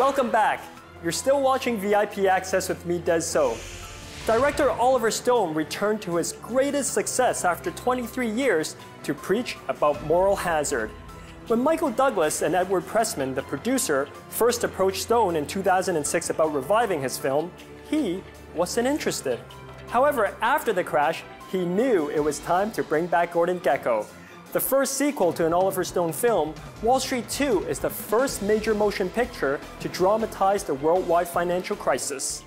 Welcome back. You're still watching VIP Access with me, Des So. Director Oliver Stone returned to his greatest success after 23 years to preach about moral hazard. When Michael Douglas and Edward Pressman, the producer, first approached Stone in 2006 about reviving his film, he wasn't interested. However, after the crash, he knew it was time to bring back Gordon Gekko. The first sequel to an Oliver Stone film, Wall Street 2 is the first major motion picture to dramatize the worldwide financial crisis.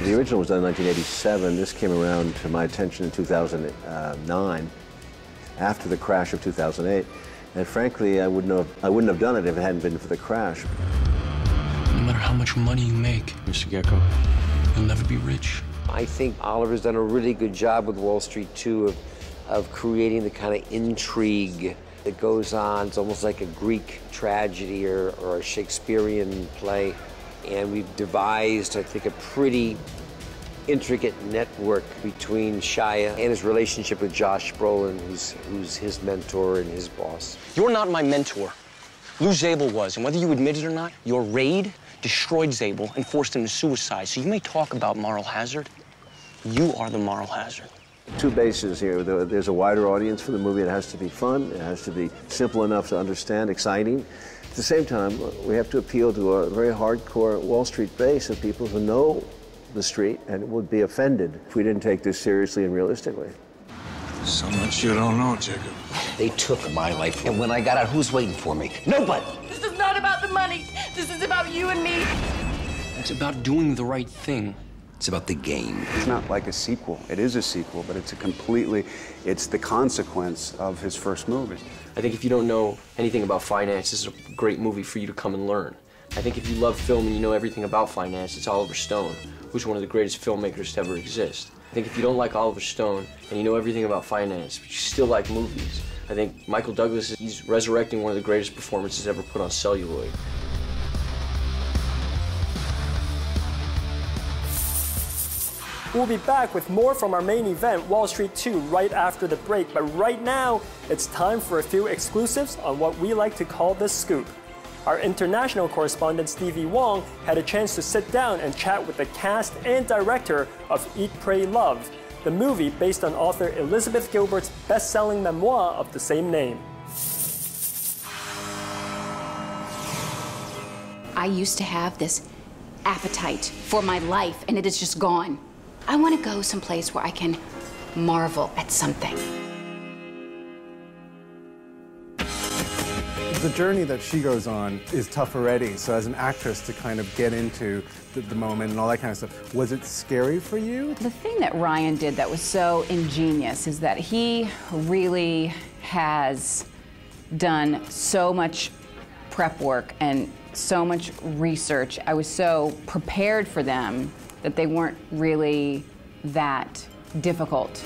The original was done in 1987. This came around to my attention in 2009, after the crash of 2008. And frankly, I wouldn't have done it if it hadn't been for the crash. No matter how much money you make, Mr. Gekko, you'll never be rich. I think Oliver's done a really good job with Wall Street 2 of creating the kind of intrigue that goes on. It's almost like a Greek tragedy or a Shakespearean play. And we've devised, I think, a pretty intricate network between Shia and his relationship with Josh Brolin, who's his mentor and his boss. You're not my mentor. Lou Zabel was, and whether you admit it or not, your raid destroyed Zabel and forced him to suicide. So you may talk about moral hazard. You are the moral hazard. Two bases here. There's a wider audience for the movie. It has to be fun. It has to be simple enough to understand, exciting. At the same time, we have to appeal to a very hardcore Wall Street base of people who know the street and would be offended if we didn't take this seriously and realistically. So much you don't know, Jacob. They took my life, and when I got out, who's waiting for me? Nobody! This is not about the money. This is about you and me. It's about doing the right thing. It's about the game. It's not like a sequel. It is a sequel, but it's the consequence of his first movie. I think if you don't know anything about finance, this is a great movie for you to come and learn. I think if you love film and you know everything about finance, it's Oliver Stone, who's one of the greatest filmmakers to ever exist. I think if you don't like Oliver Stone and you know everything about finance, but you still like movies, I think Michael Douglas, he's resurrecting one of the greatest performances ever put on celluloid. We'll be back with more from our main event, Wall Street 2, right after the break. But right now, it's time for a few exclusives on what we like to call the scoop. Our international correspondent, Stevie Wong, had a chance to sit down and chat with the cast and director of Eat, Pray, Love, the movie based on author Elizabeth Gilbert's best-selling memoir of the same name. I used to have this appetite for my life, and it is just gone. I want to go someplace where I can marvel at something. The journey that she goes on is tough already, so as an actress to kind of get into the moment and all that kind of stuff, was it scary for you? The thing that Ryan did that was so ingenious is that he really has done so much prep work and so much research. I was so prepared for them that they weren't really that difficult.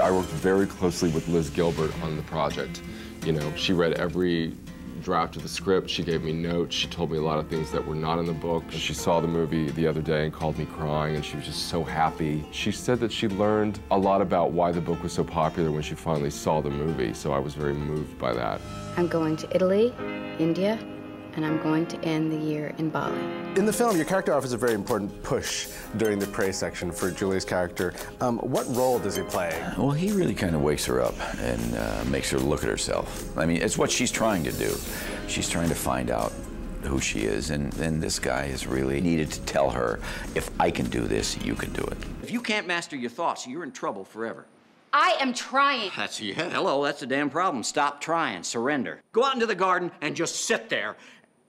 I worked very closely with Liz Gilbert on the project. You know, she read every draft of the script, she gave me notes, she told me a lot of things that were not in the book. She saw the movie the other day and called me crying, and she was just so happy. She said that she learned a lot about why the book was so popular when she finally saw the movie, so I was very moved by that. I'm going to Italy, India, and I'm going to end the year in Bali. In the film, your character offers a very important push during the pray section for Julie's character. What role does he play? Well, he really kind of wakes her up and makes her look at herself. I mean, it's what she's trying to do. She's trying to find out who she is, and this guy has really needed to tell her, if I can do this, you can do it. If you can't master your thoughts, you're in trouble forever. I am trying. Hello, that's the damn problem. Stop trying, surrender. Go out into the garden and just sit there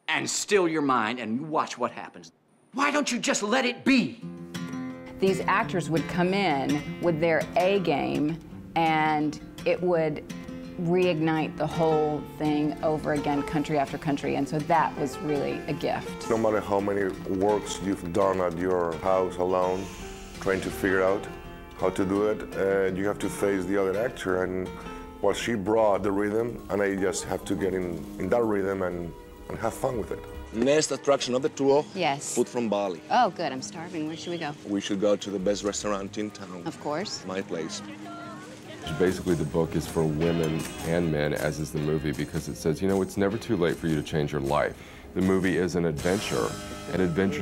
and still your mind and watch what happens. Why don't you just let it be? These actors would come in with their A game, and it would reignite the whole thing over again, country after country, and so that was really a gift. No matter how many works you've done at your house alone, trying to figure out, how to do it, and you have to face the other actor. And well, she brought the rhythm, and I just have to get in that rhythm and have fun with it. Next attraction of the tour, Yes. food from Bali. Oh, good. I'm starving. Where should we go? We should go to the best restaurant in town. Of course. My place. Basically, the book is for women and men, as is the movie, because it says, you know, it's never too late for you to change your life. The movie is an adventure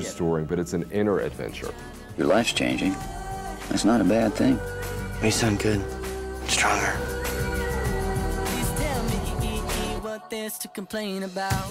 story, but it's an inner adventure. Your life's changing. That's not a bad thing. You sound good. Stronger. Please tell me what there's to complain about.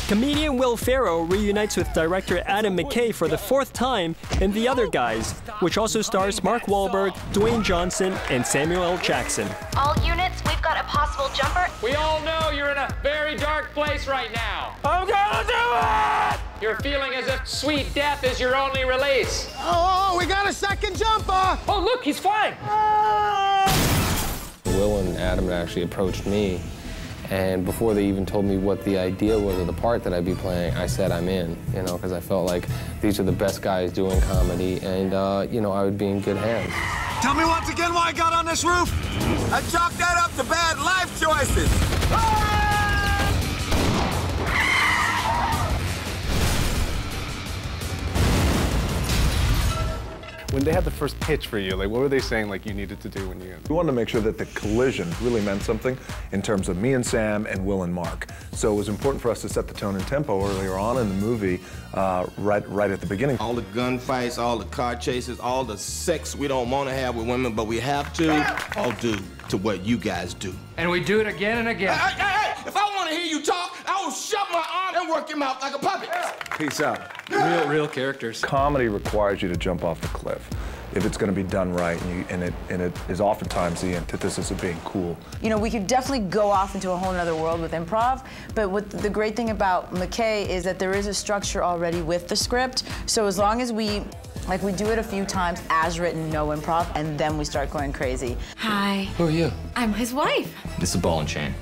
Comedian Will Ferrell reunites with director Adam McKay for the 4th time in The Other Guys, which also stars Mark Wahlberg, Dwayne Johnson, and Samuel L. Jackson. All units, we've got a possible jumper. We all know you're in a very dark place right now. I'm gonna do it! You're feeling as if sweet death is your only release. Oh, we got a second jumper! Oh, look, he's flying! Will and Adam had actually approached me, and before they even told me what the idea was of the part that I'd be playing, I said I'm in, you know, because I felt like these are the best guys doing comedy, and, you know, I would be in good hands. Tell me once again why I got on this roof. I chalked that up to bad life choices. When they had the first pitch for you, like, what were they saying, like, you needed to do when you... We wanted to make sure that the collision really meant something in terms of me and Sam and Will and Mark. So it was important for us to set the tone and tempo earlier on in the movie, right at the beginning. All the gunfights, all the car chases, all the sex we don't want to have with women, but we have to, all due to what you guys do. And we do it again and again. Hey, if I want to hear you talk, I will shut my arm and work him out like a puppet. Peace out. Real characters. Comedy requires you to jump off the cliff if it's going to be done right, and it is oftentimes the antithesis of being cool. You know, we could definitely go off into a whole other world with improv, but what the great thing about McKay is that there is a structure already with the script, so as long as we do it a few times as written, no improv, and then we start going crazy. Hi. Who are you? I'm his wife. This is a ball and chain.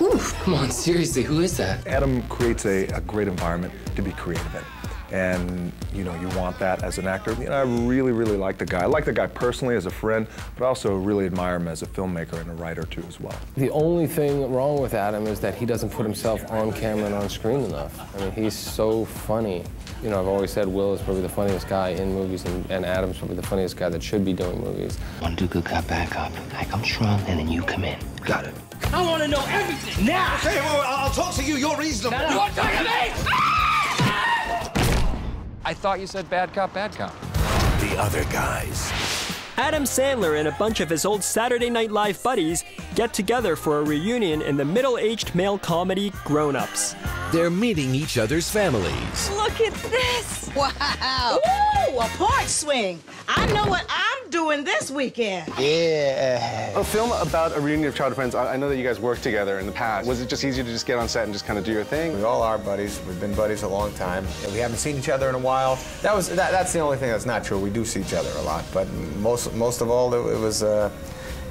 Oof. Come on, seriously, who is that? Adam creates a great environment to be creative in. And, you know, you want that as an actor. You know, I really, really like the guy. I like the guy personally as a friend, but I also really admire him as a filmmaker and a writer, too, as well. The only thing wrong with Adam is that he doesn't put himself on camera and on screen enough. I mean, he's so funny. You know, I've always said Will is probably the funniest guy in movies, and Adam's probably the funniest guy that should be doing movies. Want to do good cop, bad cop. I come strong, and then you come in. Got it. I want to know everything now. Okay, well, I'll talk to you. You're reasonable. No. You want to talk to me? I thought you said bad cop, bad cop. The Other Guys. Adam Sandler and a bunch of his old Saturday Night Live buddies get together for a reunion in the middle-aged male comedy Grown Ups. They're meeting each other's families. Look at this! Wow! Ooh, a porch swing! I know what I'm doing this weekend. Yeah. A film about a reunion of childhood friends. I know that you guys worked together in the past. Was it just easier to just get on set and just kind of do your thing? We all are buddies. We've been buddies a long time. We haven't seen each other in a while. That's the only thing that's not true. We do see each other a lot, but most of all, it was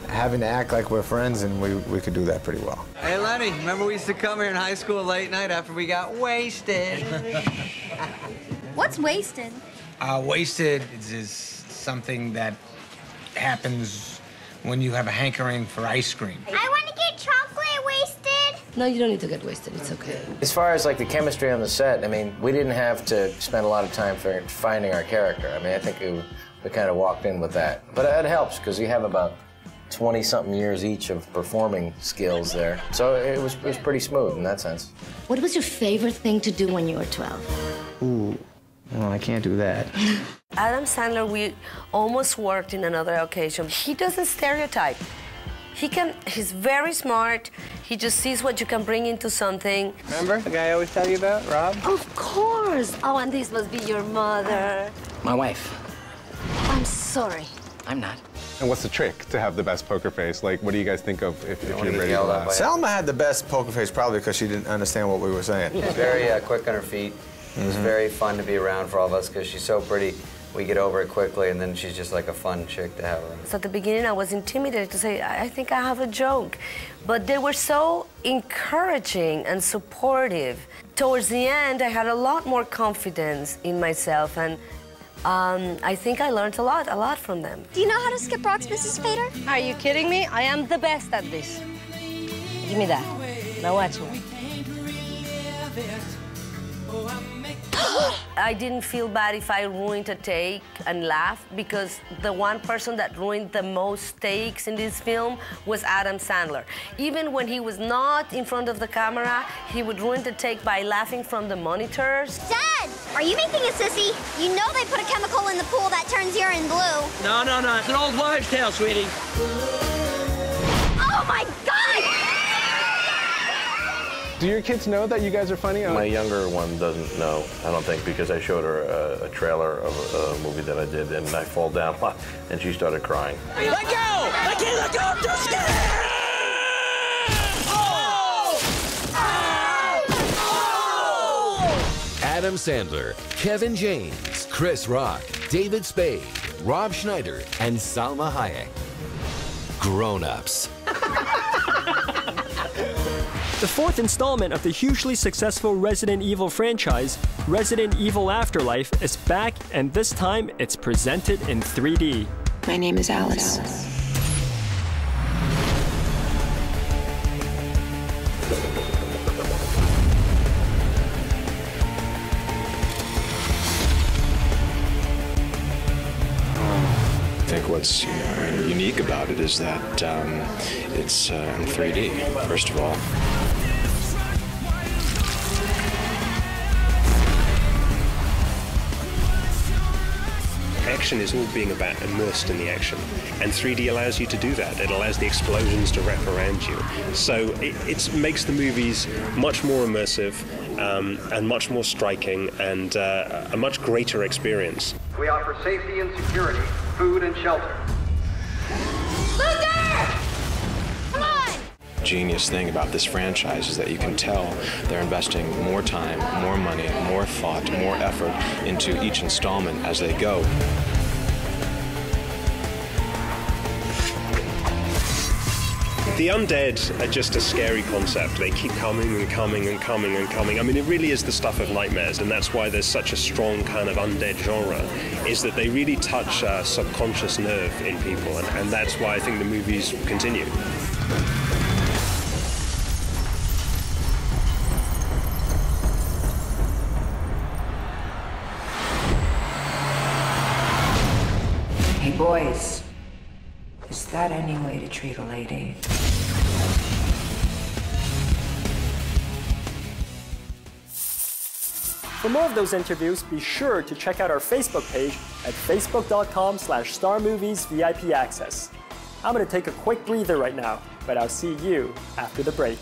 having to act like we're friends, and we could do that pretty well. Hey, Lenny, remember we used to come here in high school late night after we got wasted? What's wasted? Wasted is something that happens when you have a hankering for ice cream. I want to get chocolate wasted. No, you don't need to get wasted. It's okay. As far as like the chemistry on the set, I mean, we didn't have to spend a lot of time finding our character. I mean, I think we kind of walked in with that. But it helps because you have about 20-something years each of performing skills there. So it was pretty smooth in that sense. What was your favorite thing to do when you were 12? Ooh, well, I can't do that. Adam Sandler, we almost worked in another occasion. He doesn't stereotype. He's very smart. He just sees what you can bring into something. Remember the guy I always tell you about, Rob? Of course. Oh, and this must be your mother. My wife. I'm sorry. I'm not. And what's the trick to have the best poker face? Like, what do you guys think of if you're ready to laugh? Selma had the best poker face probably because she didn't understand what we were saying. She's very quick on her feet. It was very fun to be around for all of us because she's so pretty. We get over it quickly, and then she's just like a fun chick to have around. So at the beginning, I was intimidated to say, I think I have a joke. But they were so encouraging and supportive. Towards the end, I had a lot more confidence in myself, and I think I learned a lot from them. Do you know how to skip rocks, Mrs. Fader? Are you kidding me? I am the best at this. Give me that. Now watch me. I didn't feel bad if I ruined a take and laughed, because the one person that ruined the most takes in this film was Adam Sandler. Even when he was not in front of the camera, he would ruin the take by laughing from the monitors. Dad, are you making a sissy? You know they put a chemical in the pool that turns urine blue. No, it's an old wives' tale, sweetie. Oh my God! Do your kids know that you guys are funny? My younger one doesn't know, I don't think, because I showed her a trailer of a movie that I did, and I fall down a lot, and she started crying. Let go! I can't let go! I'm too scared! Adam Sandler, Kevin James, Chris Rock, David Spade, Rob Schneider, and Salma Hayek. Grown-ups. The fourth installment of the hugely successful Resident Evil franchise, Resident Evil Afterlife, is back, and this time it's presented in 3D. My name is Alice. I think what's unique about it is that it's in 3D, first of all. Action is all being about immersed in the action, and 3D allows you to do that. It allows the explosions to wrap around you. So it makes the movies much more immersive and much more striking and a much greater experience. We offer safety and security, food and shelter. Luther! Come on! Genius thing about this franchise is that you can tell they're investing more time, more money, more thought, more effort into each installment as they go. The undead are just a scary concept. They keep coming and coming and coming and coming. I mean, it really is the stuff of nightmares, and that's why there's such a strong kind of undead genre, is that they really touch a subconscious nerve in people, and that's why I think the movies continue. Hey, boys. Is that any way to treat a lady? For more of those interviews, be sure to check out our Facebook page at facebook.com/StarMoviesVIP Access. I'm going to take a quick breather right now, but I'll see you after the break.